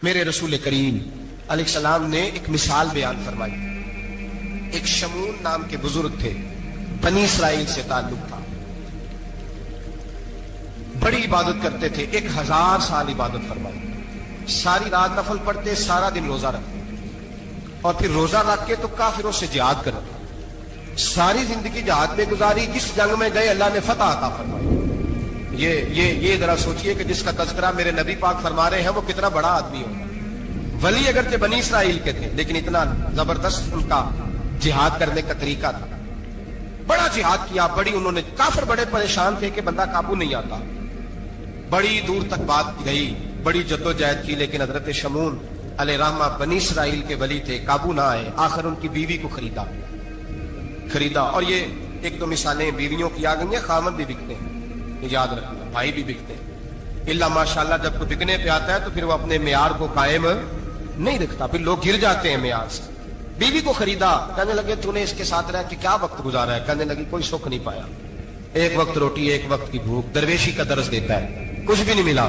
میرے رسول کریم علیہ السلام نے ایک مثال بیان فرمائی. ایک شمون نام کے بزرگ تھے، بنی اسرائیل سے تعلق تھا، بڑی عبادت کرتے تھے، 1000 سال عبادت فرمائی، ساری رات نفل پڑھتے، سارا دن روزہ رکھتے، اور پھر روزہ رکھ کے تو کافروں سے جہاد کرتے، ساری زندگی جہاد میں گزاری، جس جنگ میں گئے اللہ نے فتح عطا فرمائی. یہ ذرا سوچئے کہ جس کا تذکرہ میرے نبی پاک فرما رہے ہیں وہ کتنا بڑا آدمی ہو. ولی اگرچہ بنی اسرائیل کے تھے لیکن اتنا زبردست ان کا جہاد کرنے کا طریقہ تھا. بڑا جہاد کیا، بڑی انہوں نے، کافر بڑے پریشان تھے کہ بندہ قابو نہیں آتا، بڑی دور تک بات گئی، بڑی جدوجہد کی، لیکن حضرت شمون علیہ رحمہ بنی اسرائیل کے ولی تھے، قابو نہ آئے. آخر ان کی بیوی کو خریدا. اور یہ ایک دو مثالیں بیویوں کی آ گئی ہیں، خامد بھی بکتے ہیں، یاد رکھنا، بھائی بھی بکتے ہیں. اللہ ماشاءاللہ جب کوئی بکنے پہ آتا ہے تو پھر وہ اپنے معیار کو قائم نہیں رکھتا، پھر لوگ گر جاتے ہیں معیار سے. بیوی کو خریدا، کہنے لگے تو نے اس کے ساتھ رہ کے کیا وقت گزارا ہے؟ کہنے لگی کوئی سکھ نہیں پایا، ایک وقت روٹی ایک وقت کی بھوک، درویشی کا درس دیتا ہے، کچھ بھی نہیں ملا.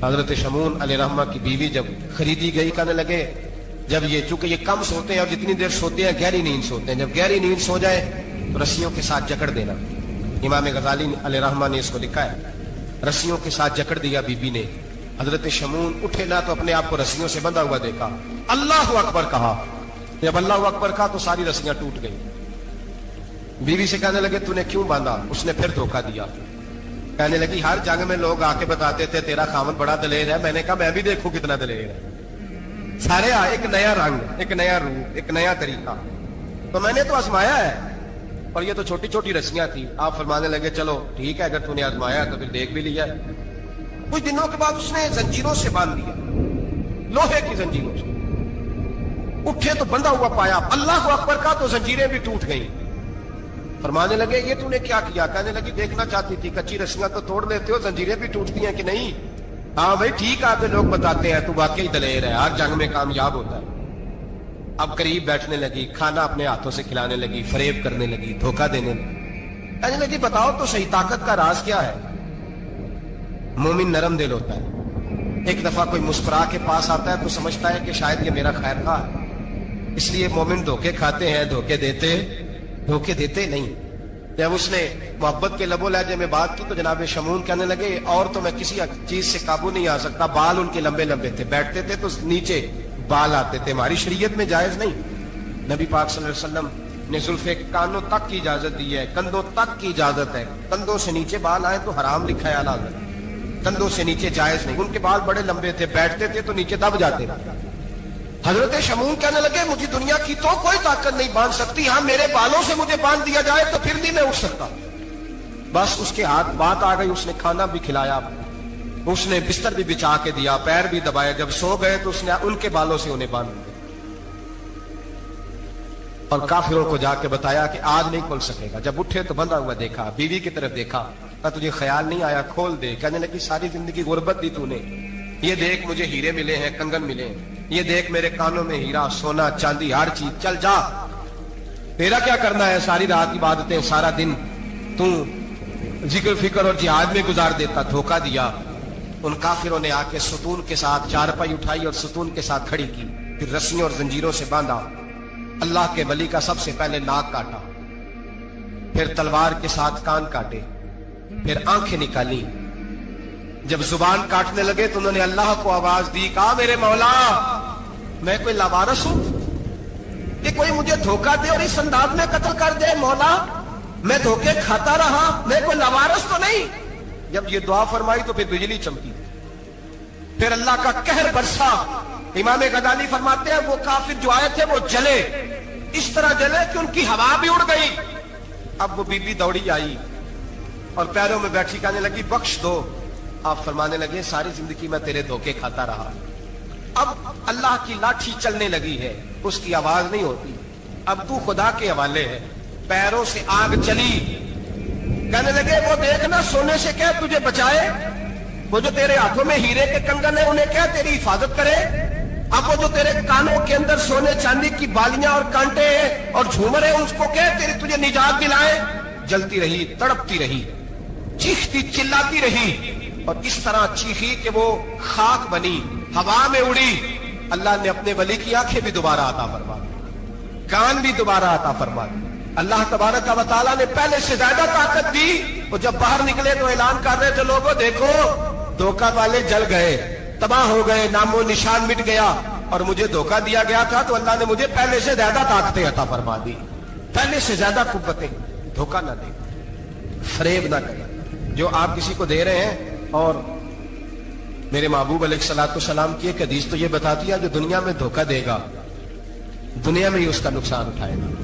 حضرت شمون علیہ رحمہ کی بیوی جب خریدی گئی، کہنے لگے جب یہ، چونکہ یہ کم سوتے ہیں اور جتنی دیر سوتے ہیں گہری نیند سوتے ہیں، جب گہری نیند سو جائے تو رسیوں کے ساتھ جکڑ دینا. امام غزالی علیہ رحمہ نے اس کو لکھا ہے، رسیوں کے ساتھ جکڑ دیا بیوی نے. حضرت شمون اٹھے نہ تو اپنے آپ کو رسیوں سے بندھا ہوا دیکھا، اللہ اکبر کہا، جب اللہ اکبر کہا تو ساری رسیاں ٹوٹ گئی. بیوی سے کہنے لگے تو نے کیوں باندھا؟ اس نے پھر دھوکہ دیا. کہنے لگی ہر جنگ میں لوگ آ کے بتاتے تھے تیرا خاوند بڑا دلیر ہے، میں نے کہا میں بھی دیکھوں کتنا دلیر ہے. سارے ایک نیا رنگ، ایک نیا روح، ایک نیا طریقہ، تو میں نے تو آزمایا ہے. اور یہ تو چھوٹی چھوٹی رسیاں تھی. آپ فرمانے لگے چلو ٹھیک ہے، اگر تو نے آزمایا تو پھر دیکھ بھی لیا. کچھ دنوں کے بعد اس نے زنجیروں سے باندھ دیا، لوہے کی زنجیروں سے. اٹھے تو بندھا ہوا پایا، اللہ اکبر کا تو زنجیریں بھی ٹوٹ گئیں. فرمانے لگے یہ تو نے کیا کیا؟ کہنے لگی دیکھنا چاہتی تھی، کچی رسیاں تو توڑ لیتے ہو، زنجیریں بھی ٹوٹتی ہیں کہ نہیں؟ ہاں بھائی ٹھیک ہے، لوگ بتاتے ہیں تو واقعی دلیر ہے، ہر جنگ میں کامیاب ہوتا ہے. اب قریب بیٹھنے لگی، کھانا اپنے ہاتھوں سے کھلانے لگی، فریب کرنے لگی، دھوکہ دینے لگی. کہنے لگی بتاؤ تو صحیح طاقت کا راز کیا ہے؟ مومن نرم دل ہوتا ہے. ایک دفعہ کوئی مسکرا کے پاس آتا ہے تو سمجھتا ہے کہ شاید یہ میرا خیر خواہ ہے، اس لیے مومن دھوکے کھاتے ہیں، دھوکے دیتے نہیں. جب اس نے محبت کے لب و لہجے میں بات کی تو جناب شمون کہنے لگے اور تو میں کسی چیز سے قابو نہیں آ سکتا. بال ان کے لمبے لمبے تھے، بیٹھتے تھے تو نیچے بال آتے تھے، ہماری شریعت میں جائز نہیں. نبی پاک صلی اللہ علیہ وسلم نے زلفے کانوں تک کی اجازت دی ہے، کندھوں تک کی اجازت ہے. کندھوں سے نیچے بال آئے تو حرام لکھا ہے اعلیٰ حضرت، کندھوں سے نیچے جائز نہیں. ان کے بال بڑے لمبے تھے، بیٹھتے تھے تو نیچے دب جاتے تھے. حضرت شمون کہنے لگے مجھے دنیا کی تو کوئی طاقت نہیں باندھ سکتی، ہاں میرے بالوں سے مجھے باندھ دیا جائے تو پھر نہیں میں اٹھ سکتا. بس اس کے ہاتھ بات آ گئی، اس نے کھانا بھی کھلایا، اس نے بستر بھی بچھا کے دیا، پیر بھی دبایا. جب سو گئے تو اس نے ان کے بالوں سے انہیں باندھ دیا اور کافروں کو جا کے بتایا کہ آج نہیں کھول سکے گا. جب اٹھے تو بندھا ہوا دیکھا، بیوی کی طرف دیکھا، کہا تجھے خیال نہیں آیا کھول دے؟ کہنے لگی ساری زندگی غربت دی تو نے، یہ دیکھ مجھے ہیرے ملے ہیں، کنگن ملے ہیں، یہ دیکھ میرے کانوں میں ہیرا، سونا، چاندی، ہر چیز، چل جا، تیرا کیا کرنا ہے؟ ساری رات عبادتیں، سارا دن تو ذکر فکر اور جہاد میں گزار دیتا. دھوکہ دیا. ان کافروں نے آ کے ستون کے ساتھ چارپائی اٹھائی اور ستون کے ساتھ کھڑی کی، پھر رسیوں اور زنجیروں سے باندھا. اللہ کے ولی کا سب سے پہلے ناک کاٹا، پھر تلوار کے ساتھ کان کاٹے، پھر آنکھیں نکالی. جب زبان کاٹنے لگے تو انہوں نے اللہ کو آواز دی، کہا میرے مولا میں کوئی لاوارث ہوں کہ کوئی مجھے دھوکہ دے اور اس انداز میں قتل کر دے؟ مولا میں دھوکے کھاتا رہا، میں کوئی لاوارث تو نہیں. جب یہ دعا فرمائی تو پھر بجلی چمکی، پھر اللہ کا قہر برسا. امام غزالی فرماتے ہیں وہ کافر جو آئے تھے وہ جلے، اس طرح جلے کہ ان کی ہوا بھی اڑ گئی. اب وہ بی بی دوڑی آئی اور پیروں میں بیٹھی، کہنے لگی بخش دو. آپ فرمانے لگے ساری زندگی میں تیرے دھوکے کھاتا رہا، اب اللہ کی لاٹھی چلنے لگی ہے، اس کی آواز نہیں ہوتی، اب تو خدا کے حوالے ہے. پیروں سے آگ چلی. کہنے لگے وہ دیکھنا سونے سے کہہ تجھے بچائے، وہ جو تیرے ہاتھوں میں ہیرے کے کنگن ہیں انہیں کہہ تیری حفاظت کرے، اب وہ جو تیرے کانوں کے اندر سونے چاندی کی بالیاں اور کانٹے ہیں اور جھومر ہیں اس کو کہہ تیری تجھے نجات دلائے. جلتی رہی، تڑپتی رہی، چیختی چلاتی رہی، اور اس طرح چیخی کہ وہ خاک بنی. ہوا میں اڑی، اللہ نے اپنے ولی کی آنکھیں بھی دوبارہ عطا فرما دی، کان بھی دوبارہ عطا فرما دی۔ اللہ تبارک و تعالیٰ نے پہلے سے زیادہ طاقت دی۔ وہ جب باہر نکلے تو اعلان کر رہے تھے، لوگوں دیکھو دھوکہ والے جل گئے، تباہ ہو گئے، نام و نشان مٹ گیا، اور مجھے دھوکہ دیا گیا تھا تو اللہ نے مجھے پہلے سے زیادہ طاقتیں عطا فرما دی، پہلے سے زیادہ قوتیں۔ دھوکہ نہ دیں، فریب نہ کریں۔ جو آپ کسی کو دے رہے ہیں، اور میرے محبوب علیہ الصلوۃ والسلام کی ایک حدیث تو یہ بتاتی ہے جو دنیا میں دھوکہ دے گا دنیا میں ہی اس کا نقصان اٹھائے گا۔